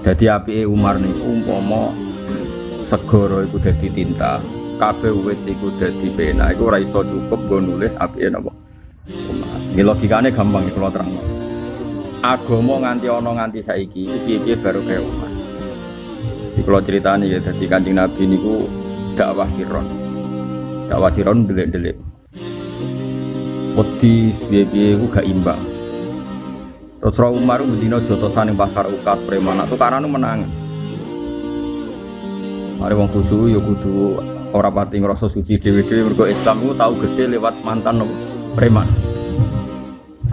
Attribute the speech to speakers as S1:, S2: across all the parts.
S1: Dadi apike Umar niku umpama segara iku dadi tinta, kabeh wit iku dadi pena, iku ora iso cukup nggo nulis apike napa. Umar. Iki logikane gampang iki kula terangno. Agama nganti ana nganti saiki iku piye-piye baru kaya Umar. Di kula critani ya dadi Kanjeng Nabi niku dakwah siron. Dakwah siron delik-delik. Wedi piye-piye iku gak imbang. Terus Umar bendina jotosan ning pasar ukat preman tukarane menang. Mari wong khusyuk ya kudu ora pati ngrasa suci dhewe-dhewe mergo Islam ku tau gede lewat mantan preman.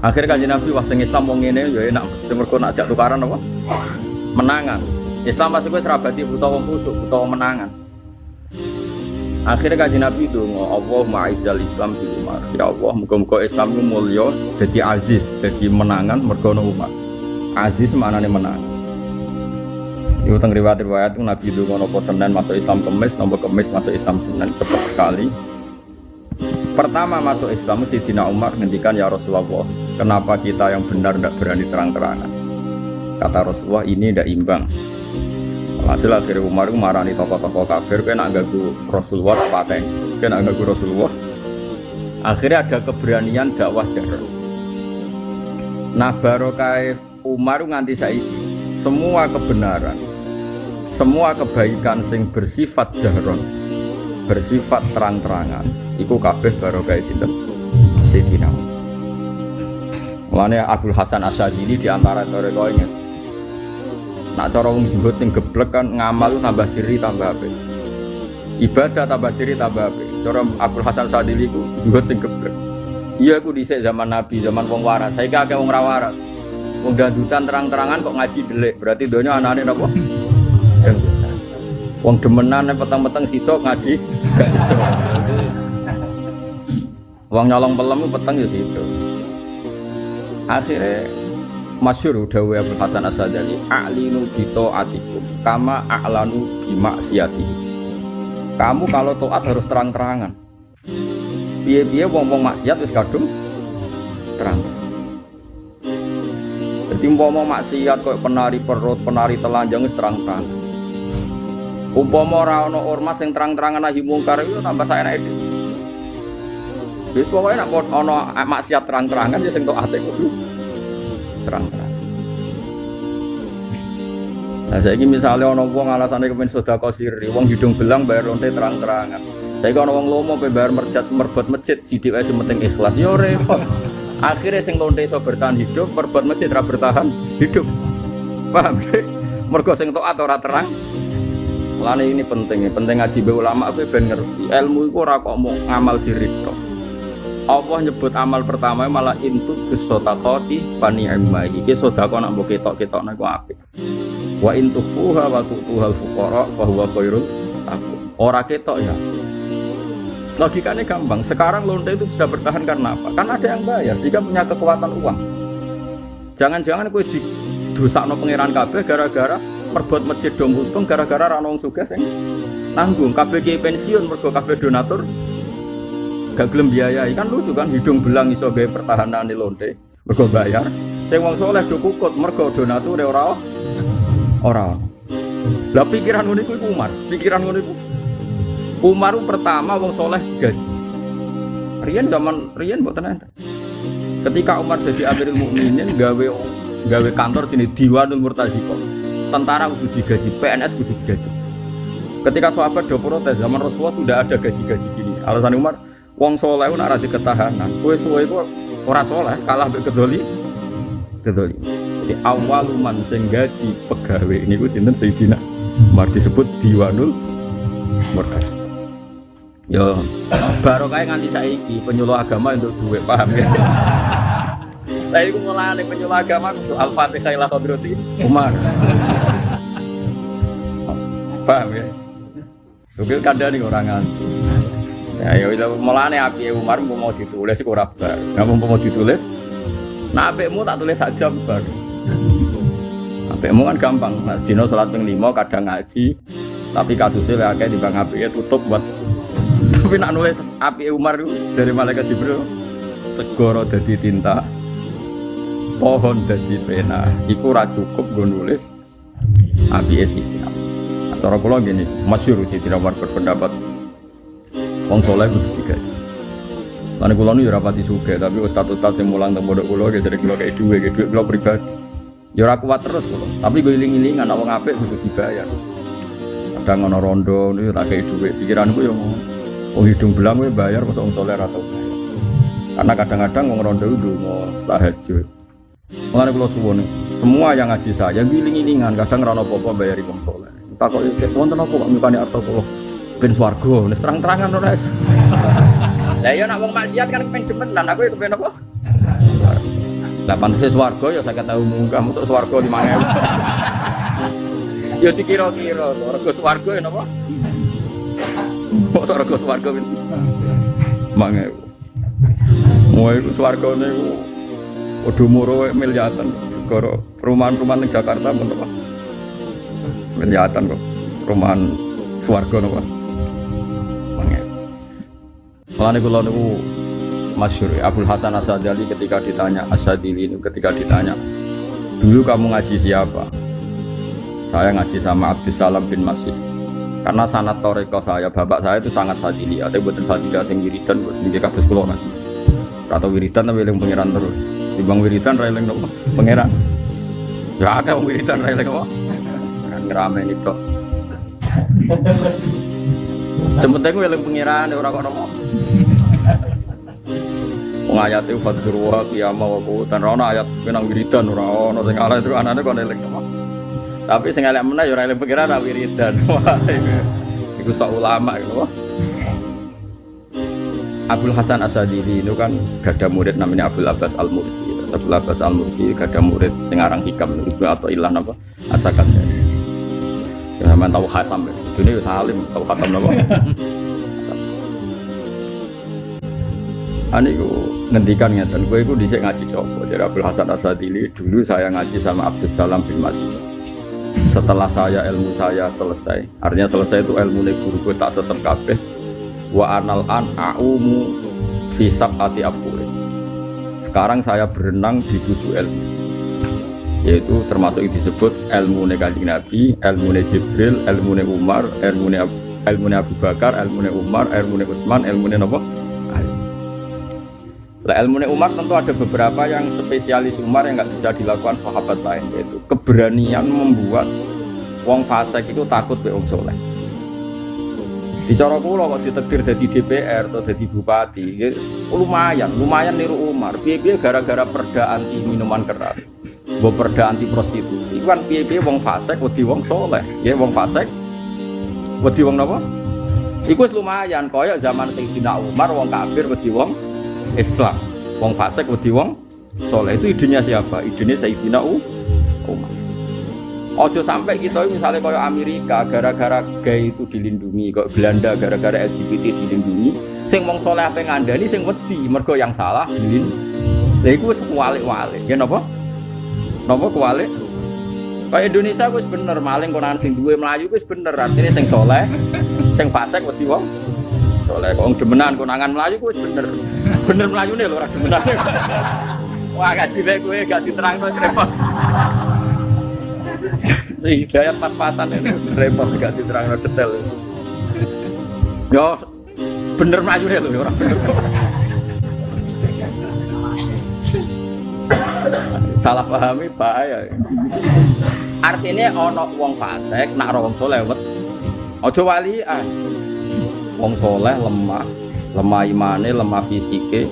S1: Akhir Kanjeng Nabi wah sing Islam wong ngene ya enak mesti mergo nak jak tukaran apa? Menangan. Islam pasti wis rabati buta wong khusyuk, buta wong menangan. Akhirnya Kanjeng Nabi donga, Allahumma aizzal Islam di Umar. Ya Allah, muga-muga Islam ku mulya, dadi aziz, dadi menangan mergo ana Umar. Aziz maknane menang. Iku teng riwayat-riwayat Nabi donga napa Senin masuk Islam Kamis, napa Kamis masuk Islam Senin, cepat sekali. Pertama masuk Islam Sayyidina Umar ngendikan ya Rasulullah, kenapa kita yang benar tidak berani terang-terangan? Kata Rasulullah ini tidak imbang. Hasil akhirnya Umar marani tokoh-tokoh kafir, kena ganggu Rasulullah paten, kena ganggu Rasulullah. Akhirnya ada keberanian dakwah jarak. Nah barokah Umar nganti saiki, semua kebenaran, semua kebaikan sing bersifat jahron, bersifat terang-terangan, iku kabeh barokah sinten Sayyidina Umar. Mulane Abdul Hasan Asy'adili di antara torikohnya. Nak cara wong zuhud sing geblek kan ngamal tambah siri tambah apik. Ibadah tambah siri tambah apik. Cara Abdul Hasan Asy'adili ku zuhud sing geblek. Iya aku dhisik zaman Nabi, zaman wong waras. Saiki akeh wong ra waras. Wong dandutan terang-terangan kok ngaji delik. Berarti donya anane napa? Wong demenan peteng-peteng sitok ngaji gak sitok. Wong nyolong pelem peteng ya sitok. Akhirnya masyhur dawuh Abdul Hasan Asy'adili, a'linu bi ta'atikum kama a'lanu bi maksiatihi. Kamu kalau taat harus terang-terangan. Piye-piye wong-wong maksiat wis kadung terang. Dadi umpama maksiat koyo penari perut, penari telanjang wis terang-terangan. Umpama ora ana ormas sing terang-terangan nahi mungkar iku tambah saenake dhewe. Wis pokoke nek ana maksiat terang-terangan ya sing taate kudu terang-terang. Nah saiki misale ana wong alasane kepengin sedekah sirri, wong hidung belang bayar lonte terang-terangan. Saiki ana wong lomo pe bayar merbot masjid sithik wae penting ikhlas. Yo repot. Akhire sing lonte iso bertahan hidup, merbot masjid ora bertahan hidup. Paham ya? Mergo sing taat ora terang. Lane ini penting ngaji be ulama kowe ben ngerti. Ilmu iku ora kok mau ngamal sirri tok. Allah nyebut amal pertama malah intu bisotaqati fani imma. Iki sedekah nak mbok ketok-ketok niku apik. Wa intufuha wa tu'tuhal fuqara fa huwa khairul lakum. Ora ketok ya. Logikanya gampang. Sekarang lonte itu bisa bertahan karena apa? Kan ada yang bayar sehingga punya kekuatan uang. Jangan-jangan kowe didosakno pangeran kabeh gara-gara merbot masjid dong untung gara-gara ra ono wong sugih sing nanggung kabeh ki pensiun mergo kabeh donatur gak gelem biayai kan lucu kan hidung belang iso gawe pertahanane lonte mergo bayar sing wong saleh do kukut mergo donature ora. Lah pikiran ngono iku pikiran ngono iku Umar pertama wong saleh digaji. Zaman riyen mboten enten. Ketika Umar jadi Amirul Mukminin gawe kantor jenis Diwanul Murtaziqah. Tentara kudu digaji, PNS kudu digaji. Ketika sahabat do protes zaman Rasulullah tidak ada gaji-gaji gini. Alasan Umar wong soleh itu ada di ketahanan, suwe-suwe itu orang soleh kalah berkedoli. Jadi awaluman sing gaji pegawai ini ku sinten Sayyidina Umar disebut Diwanul Murtaziqah. Yo barokah nganti saiki penyuluh agama untuk duit paham ya. Lah iku mulane penyuluh agama kudu Al-Fatihah ila Hadrati Umar. Paham ya? Mobil kandhane ora nganti. Ya itu mulane api Umar mau ditulis iku ora bar. Nek mau ditulis, nah apikmu tak tulis sak jam bar. Apikmu kan gampang, nah dina salat ping 5 kadang ngaji, tapi kasusnya akeh timbang apike tutup buat. Tapi nak nulis apike Umar dari malaikat Jibril, segara dadi tinta, pohon dadi pena, iku ora cukup nggo nulis ABS Sayyidina Umar. Cara kula gini, masyhur Sayyidina Umar berpendapat wong saleh kudu digaji. Lan kula nu ya rapati sugih, tapi ustaz-ustaz sing mulang teng pondok kula ge sering kula kei dhuwit kula pribadi. Ya ora kuat terus kula, tapi go iling-ilingan wong apik kudu dibayar. Kadang ana rondo niku tak kei dhuwit, pikiranku yo wong hidung belang kowe bayar mosok wong saleh ora tau bayar. Karena kadang-kadang wong rondo ndonga tahajud. Mulane kula suwun, semua yang ngaji saya iling-ilingan, kadang ora ono apa-apa bayari wong saleh. Takoki wonten apa kok mikane arep kula ben swarga, wis terang-terangan ora wis. Lah ya nek wong maksiat kan pengen demenan, aku ya kepen apa? Lah pantese swarga ya 50.000 munggah, mosok swarga 5.000. Ya dikira-kira, rega swarga ya napa? Mosok rega swarga ben 5.000. Wah iku swargane iku padha muro miliatan segara perumahan-perumahan ning Jakarta men apa? Miliatan kok. Perumahan swarga napa? Mulane kula niku masyhur Abdul Hasan Asadili ketika ditanya dulu kamu ngaji siapa? Saya ngaji sama Abdus Salam bin Masis. Karena sanad toreko saya, bapak saya itu sangat sadili. Ada buatan sadili sing wiridan buat niki kados kula nanti. Atau wiridan tapi eling pangeran terus. Dibang wiridan ra eling nopo? Pangeran. Ya akeh wiridan ra eling apa? Kan ngrame niku. Sementing ku eling pangeran ora kok nopo. Wong ayate fadzurwa qiyama wa qu'udan ora ana ayat penang wiridan ora ana sing ala itu anane kok eling apa. Tapi sing elek meneh ya ora eling pikiran ra wiridan. Iku sak ulama iku. Abdul Hasan Asadili itu kan gada murid namanya Abdul Abbas Al-Mursi. Abdul Abbas Al-Mursi gada murid sing aran hikam itu atau ilah napa? Asakandari. Jangan tahu khatam. Dene yo salim tahu khatam napa? Aniku ngendikan ngeten, kowe iku dhisik ngaji sapa? Jare Abdul Hasan Asadili, dulu saya ngaji sama Abdus Salam bin Masis. Setelah ilmu saya selesai, artinya selesai itu ilmu guruku tak sesem kabeh. Wa anal an a'umu fi sab'ati abhur. Sekarang saya berenang di 7 ilmu. Yaitu termasuk disebut ilmu Kanjeng Nabi, ilmu Jibril, ilmu Umar, ilmu Abu Bakar, ilmu Umar, ilmu Utsman, ilmu napa? Lah ilmu Umar tentu ada beberapa yang spesialis Umar yang nggak bisa dilakukan sahabat lain, yaitu keberanian membuat wong fasik itu takut be wong saleh. Dicara kula kok ditakdir dadi DPR atau dadi bupati, lumayan niru Umar. Piye-piye gara-gara perda anti minuman keras, mbok perda anti prostitusi. Kan piye-piye wong fasik wedi wong saleh, nggih wong fasik wedi wong napa? Iku wis lumayan kaya zaman Sayyidina Umar wong kafir wedi wong Islam, wong fasik wedi wong saleh. Itu idenya siapa? Idenya Sayyidina Umar. Ojo sampai kita misalnya kayak Amerika gara-gara gay itu dilindungi, kok Belanda gara-gara LGBT dilindungi, sing wong saleh ape ngandani sing wedi mergo yang salah dilindungi. Lha iku wis kuwalik-walik. Ya napa? Napa kuwalik? Kayak Indonesia wis bener maling konan sing duwe Melayu wis bener, artine sing saleh, sing fasik wedi wong saleh. Kok demenan konangan Melayu wis bener. Bener Melayune lho ora demenan. Wah gaji lek kowe gak diterangno repot. Hidayat pas-pasan itu repot gak diterangno detail. Yo bener Melayune lho ora bener. Salah pahami bahaya. Artinya ana wong fasik nak ora wong saleh wedi. Aja walian. Wong saleh lemah imane, lemah fisike,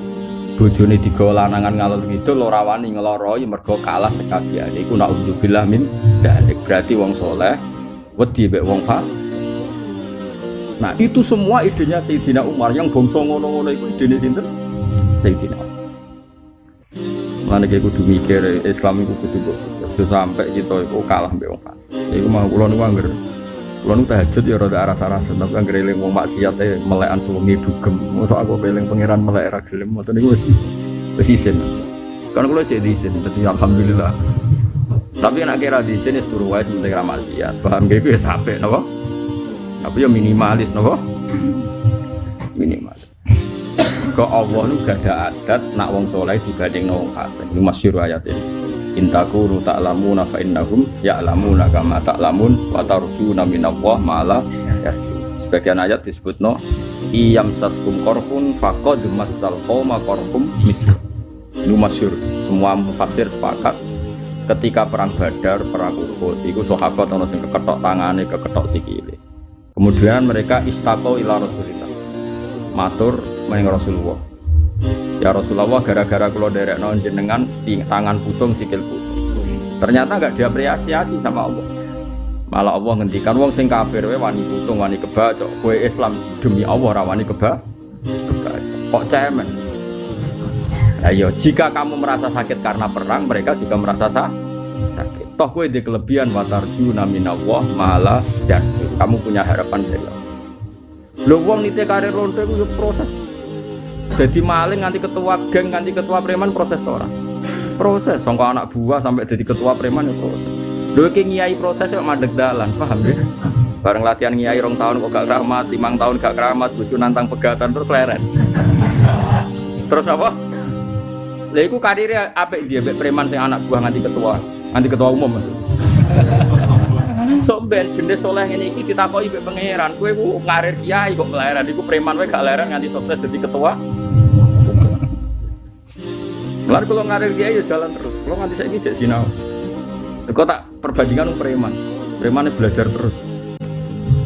S1: bojone digawa lanangan ngalor ngidul ora wani ngloroi mergo kalah sekabiane. Iku naudzubillah min dzalik. Berarti wong saleh wedi mek wong fasik. Nah, itu semua idenya Sayyidina Umar yang bangsa ngono-ngono iku idene sinten? Sayyidina Umar. Lan iki kudu mikir Islam iku kudu aja sampai kita iku kalah mek wong fasik. Iku mau kula niku angger kula nu tahajud ya rada aras-arasen tapi anggere eling wong maksiat melekan suwengi dugem. Mosok aku eling pangeran melek ra gelem ngoten niku wis isin. Kan kula cek diisin dadi alhamdulillah. Tapi nek kira diisin wis turu wae sementing ra maksiat. Paham ge iku wis apik napa? Tapi ya minimalis napa? Minimal. Kok Allah nu gak ada adat nak wong saleh dibandingno wong fasik. Ini masyhur ayat ini. intakunu ta'lamuna fa innahum ya'lamuna kama ta'lamun wa tarjuna minallah ma la yarjun. Sebagian ayat disebutno iyam saskum korhun faqad massal qauma korhum misl. Ini masyhur, semua mufassir sepakat ketika perang Badar, perang Uhud iku sahabat ono sing keketok tangane, keketok sikile. Kemudian mereka istaqo ila Rasulillah. Matur maring Rasulullah. Ya Rasulullah, gara-gara kula derekno jenengan tangan putung sikil putung. Ternyata enggak diapresiasi sama Allah. Malah Allah ngendikan wong sing kafir wae wani putung, wani kebacok. Kowe Islam demi Allah ra wani kebacok. Kok cemen. Ayo, jika kamu merasa sakit karena perang, mereka juga merasa sakit. Toh kowe di kelebihan watarjuna minallah malah yarju. Kamu punya harapan dari Allah. Lho wong nite karir ronde ku yo proses. Jadi maling nganti ketua geng, nganti ketua preman proses orang. Proses, sangka anak buah sampai jadi ketua preman ya proses. Lho ki ngiyai proses kok mandeg dalan, paham ya? Bareng latihan ngiyai 2 tahun kok gak keramat, 5 tahun gak keramat, bojo nantang pegatan terus leren. Terus apa? Lha iku karire apik dia mek preman sing anak buah nganti ketua umum. Sok ben jenis soleh ngene iki ditakoki mek pangeran, kowe ku ngarir kiai kok leren, iku preman wae gak leren nganti sukses jadi ketua. Lalu kalau ngarir kiai ya jalan terus. Kalau nganti saiki jek sinau. Kok tak perbandingan preman belajar terus.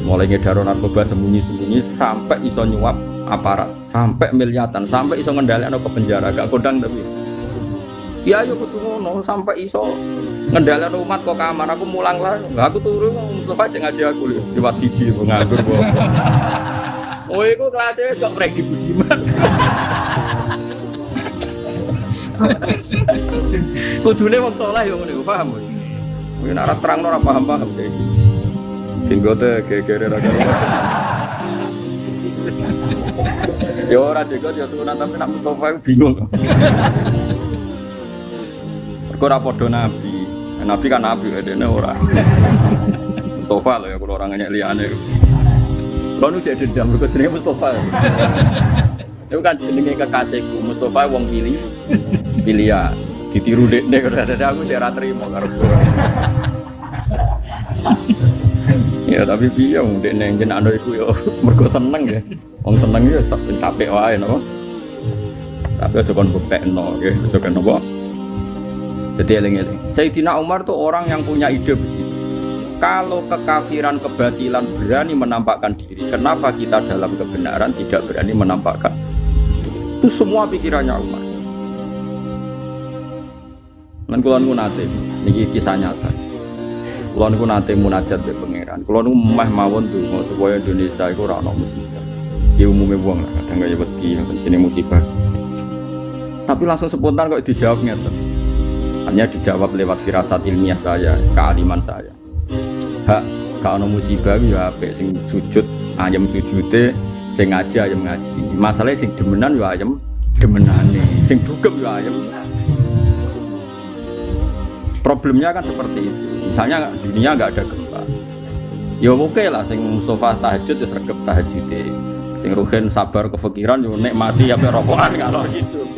S1: Mulai ngedaro narkoba sembunyi-sembunyi sampai iso nyuap aparat, sampai miliatan, sampai iso ngendhalekno ke penjara, gak kodang tapi. Ya yo kudu ngono sampai iso ngendhalekno umat kok kamar aku mulang lah. Lah aku turu Mustafa aja ngaji aku lho, liwat sidi nganggur kok. Oh iku kelasnya kok Freddy Budiman. Kudune wong saleh yo ngene, paham wis. Kuwi nek ora terangno ora paham-paham iki. Sing gote gegere ra karo. Yo ora jegot yo sunat tapi nek Mustofa bingung. Kok ora padha nabi. Nabi kan nabi dene ora. Mustofa lho ya kula ora nyek liyane. Lha nu jek dendam mergo jenenge Mustofa. Itu kan jenenge kekasihku Mustofa wong pilihan ditiru dekne kok aku cek ra trimo karo kowe. Ya tapi piye wong dekne jenengane iku yo mergo seneng ya. Wong seneng yo sampe wae napa. Tapi aja kon buktekno nggih, aja kon napa. Jadi eling-eling. Sayyidina Umar tuh orang yang punya ide begitu. Kalau kekafiran, kebatilan berani menampakkan diri, kenapa kita dalam kebenaran tidak berani menampakkan? Itu semua pikirannya Umar. Lan kula niku nate niki kisah nyata. Kula niku nate munajat be pangeran. Kula niku meh mawon donga supaya Indonesia iku ora ana musibah. Ya umume wong lah kadang kaya wedi jenenge musibah. Tapi langsung spontan kok dijawab ngeten. Hanya dijawab lewat firasat ilmiah saya, kealiman saya. Hak gak ana musibah ya apik sing sujud ayem sujude, sing ngaji ayem ngaji. Masalahnya sing demenan ya ayem demenane, sing dugem ya ayem. Problemnya kan seperti itu. Misalnya dunia enggak ada gempa. Ya oke lah sing Mustafa tahajud ya sregep tahajude. Sing Ruhin sabar kefikiran yo nikmati ape rokokan ngalor gitu.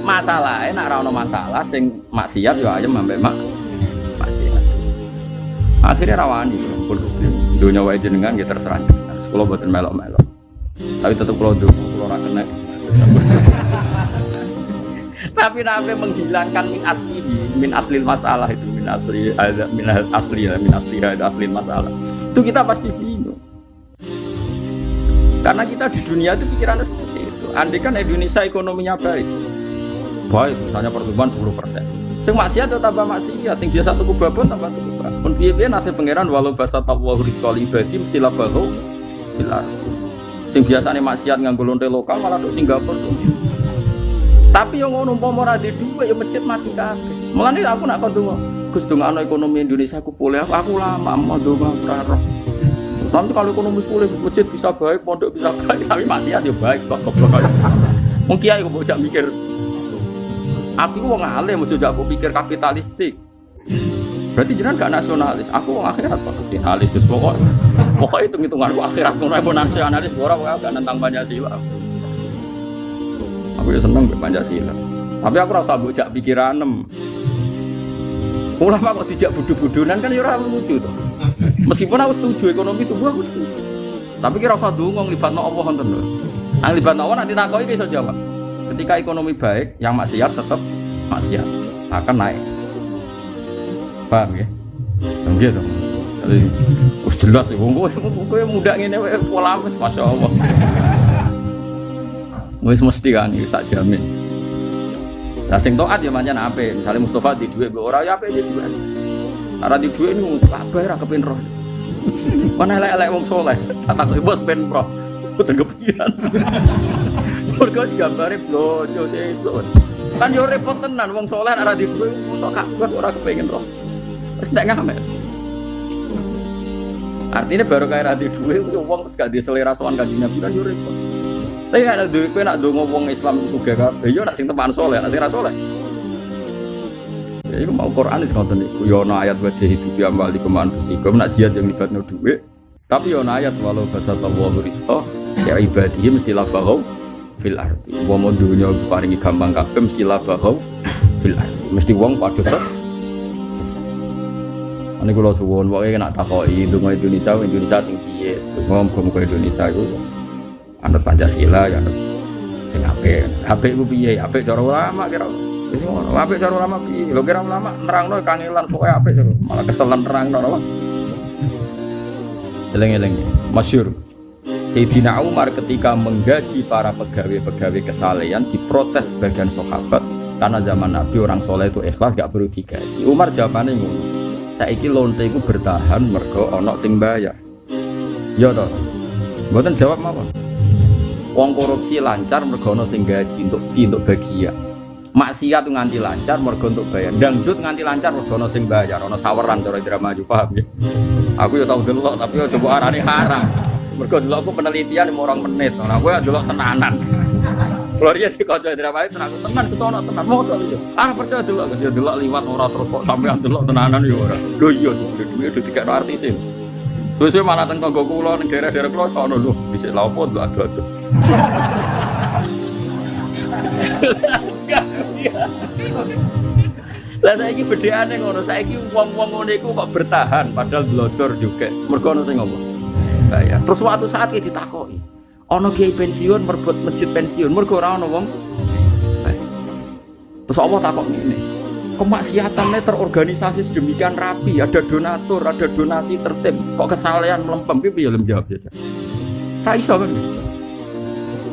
S1: Masalahnya nek ora ono masalah sing maksiat yo ayem ambek maksiat. Akhirnya rawani pun Gusti. Dunia wae jenengan nggih terserah jenengan. Kula boten melok-melok. Tapi tetep kula ndonga kula ora kena. Tapi nabi menghilangkan min aslil masalah itu min asli ada asli masalah. Itu kita pasti bingung. Karena kita di dunia itu pikirannya seperti itu. Andai kan Indonesia ekonominya baik, misalnya pertumbuhan 10%. Sing maksiat atau tambah maksiat, sing biasa tuku babon tambah tuku babon. Pun piye nasib pangeran walau basatallahu rizqal ibadi mesti labahu fil ardh. Sing biasane maksiat nganggo lonte lokal malah tok Singapura. Tapi yang ngono umpama ora di dhuwit ya masjid mati kabeh. Mulane aku nak kon donga, Gus dongakno ekonomi Indonesia aku pulih. Aku lama mau donga ora roh. Nanti kalau ekonomi pulih masjid bisa baik, pondok bisa baik, tapi maksiat ya baik kok goblok. Wong kiai kok bocah mikir. Aku wong alim ojo jak pikir kapitalistik. Berarti jenengan gak nasionalis. Aku wong akhirat kok nasionalis pokoknya hitung-hitungan akhirat ngono ae nasionalis ora gak nentang Pancasila. Aku ya seneng mbek Pancasila. Tapi aku rasa mbok jak pikiranem. Ulama kok dijak budu-budunan kan ya ora lucu to. Meskipun aku setuju ekonomi tumbuh aku setuju. Tapi kira usah ndonga nglibatno Allah ngoten lho. Ang nglibatno Allah nanti takoki iso jawab. Ketika ekonomi baik, yang maksiat tetap maksiat akan naik. Paham ya? Nggih to. Wis jelas ya wong kowe muda ngene pola wis masyaallah. Wis mesti kan iki sak jamin. Lah sing taat ya pancen apik. Misale Mustofa di dhuwit mbok ora ya apik di dhuwit. Ora di dhuwit niku kabeh ra kepen roh. Mana elek-elek wong saleh. Tak bos ben pro. Boten kepikiran. Mergo gambare blojo sesuk. Kan yo repot tenan wong saleh ora di dhuwit mosok kabeh ora kepengin roh. Wis ndak ngamet. Artinya baru kaya rati dhuwit wong wis gak di selera sowan Kanjeng Nabi kan yo repot. Tapi nek duwe kowe nak ndonga wong Islam sugih kabeh yo nak sing tepan saleh, nak sing ra saleh. Ya iku mau Quran wis ngoten niku. Yo ana ayat wajah hidup ya ambali kemanfusikum nak jihad yang libatno dhuwit. Tapi yo ana ayat walau basatallahu rizqa ya ibadihi mesti labagau fil ardi. Wong dunya diparingi gampang kabeh mesti labagau fil ardi. Mesti wong padha sesat. Ane kula suwun pokoke nak takoki ndonga Indonesia sing piye, ndonga muga Indonesia iku wis anut Pancasila ya anut sing apik. Apik ku piye? Apik cara ulama kira. Wis ngono. Apik cara ulama piye? Lho kira ulama nerangno kangelan pokoke apik terus. Malah keselen nerangno apa? Eleng-eleng. Masyhur. Sayyidina Umar ketika menggaji para pegawai-pegawai kesalehan diprotes sebagian sahabat karena zaman Nabi orang soleh itu ikhlas gak perlu digaji. Umar jawabannya ngono. Saiki lonte iku bertahan mergo ana sing bayar. Ya toh. Mboten jawab mawon. Wong korupsi lancar mergo ana sing gaji untuk fee untuk bagian. Maksiat tuh nganti lancar mergo untuk bayar. Dangdut nganti lancar mergo ana sing bayar, ana saweran cara drama maju paham ya. Aku ya tau delok tapi ya coba arane haram. Mergo delok aku penelitian 2 menit. Nah aku ya delok tenanan. Gloria di kaca drama itu aku tenan ke sono tenan mosok yo. Ah percaya delok ya delok liwat ora terus kok sampean delok tenanan yo ora. Lho iya duwe dikekno artis e. Suwe-suwe malah teng tangga kula ning daerah-daerah kula sono lho, dhisik lha opo nduk adu-adu. Lah saiki bedheane ngono, saiki wong-wong ngene iku kok bertahan padahal blodor juga. Mergo ono sing ngomong. Bayar. Terus suatu saat iki ditakoki, ana kiai pensiun merbot masjid pensiun, mergo ora ono wong. Terus Allah takok ngene. Kemaksiatannya terorganisasi sedemikian rapi, ada donatur, ada donasi tertib, kok kesalahan melempem, piye ya lem jawab biasa. Ra iso kan.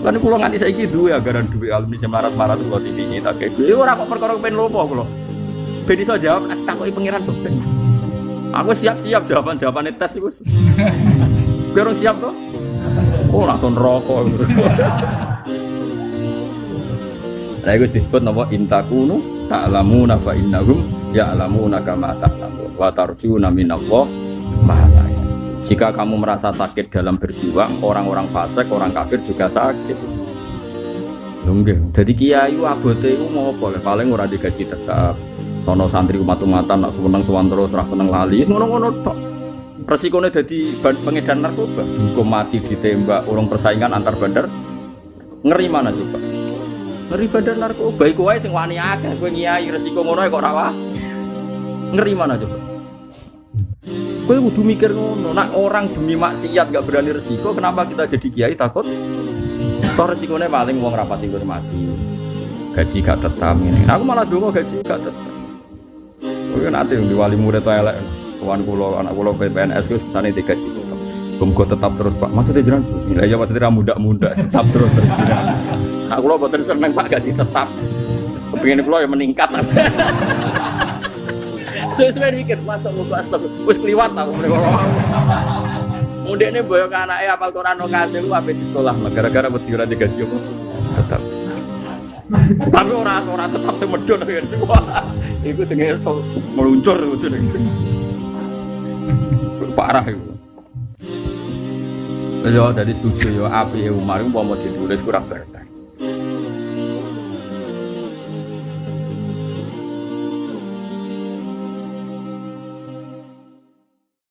S1: Lan kula nganti saiki duwe agaran duwe alumni semarat-marat kula tipingi tak duwe ora kok perkara kepen lopo kula. Ben iso jawab takoki pangeran sopen. Aku siap-siap jawaban-jawabane tes iku. Biar siap to? Oh langsung rokok. Lah iku disebut napa intakunu ta'lamuna fa innahum ya'lamuna kama ta'lamun wa tarjuna minallah ma la yarjun. Jika kamu merasa sakit dalam berjuang, orang-orang fasik, orang kafir juga sakit. Lho nggih, dadi kiai abote iku ngopo le paling ora digaji tetap. Sono santri umat-umatan nak seneng sowan terus ora seneng lali, ngono-ngono tok. Resikone dadi pengedar narkoba, hukum mati ditembak, urung persaingan antar bandar. Ngeri mana coba? Ngeri bandar narkoba iku wae sing wani akeh kowe ngiyai resiko ngono kok ora wae. Ngeri mana coba? Kowe kudu mikir ngono, nak orang demi maksiat gak berani resiko, kenapa kita jadi kiai takut? Toh resikone paling wong rapati mati. Gaji gak tetap ngene. Aku malah donga gaji gak tetap. Kowe nate di wali murid wae elek. Kawan kula anak kula PNS wis kesane digaji tetap. Muga tetap terus Pak. Maksudnya jenengan nilai ya maksudnya muda-muda tetap terus jenengan. Aku lho boten seneng Pak gaji tetap. Kepengin kula ya meningkat. Sesuai mikir masuk muga astagfirullah. Wis kliwat aku mrene. Mundene boyong anake hafal Quran kasil ku ape di sekolah gara-gara wedi ora digaji apa. Tetap. Tapi ora tetap sing medhon ya. Iku jenenge meluncur jenenge. Parah iku. Wis yo dadi setuju yo apike Umar umpama ditulis kurang berkah.